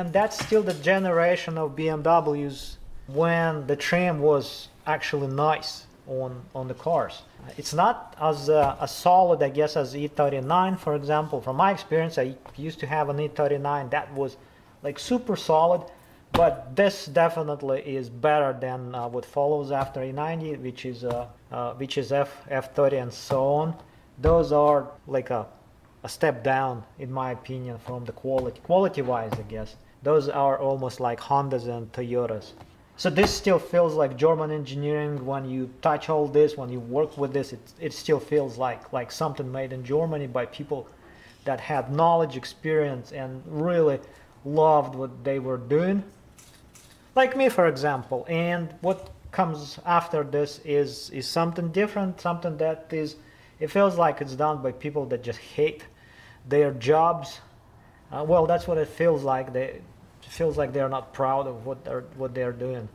and that's still the generation of BMWs when the trim was actually nice on the cars. It's not as solid, I guess, as E39, for example. From my experience, I used to have an E39 that was like super solid, but this definitely is better than what follows after E90, which is F30 and so on. Those are like a step down, in my opinion, from the quality-wise, I guess. Those are almost like Hondas and Toyotas. So this still feels like German engineering. When you touch all this, when you work with this, it still feels like something made in Germany by people that had knowledge, experience, and really loved what they were doing. Like me, for example. And what comes after this is something different, something that is, it feels like it's done by people that just hate their jobs. Well, that's what it feels like. It feels like they're not proud of what they're doing.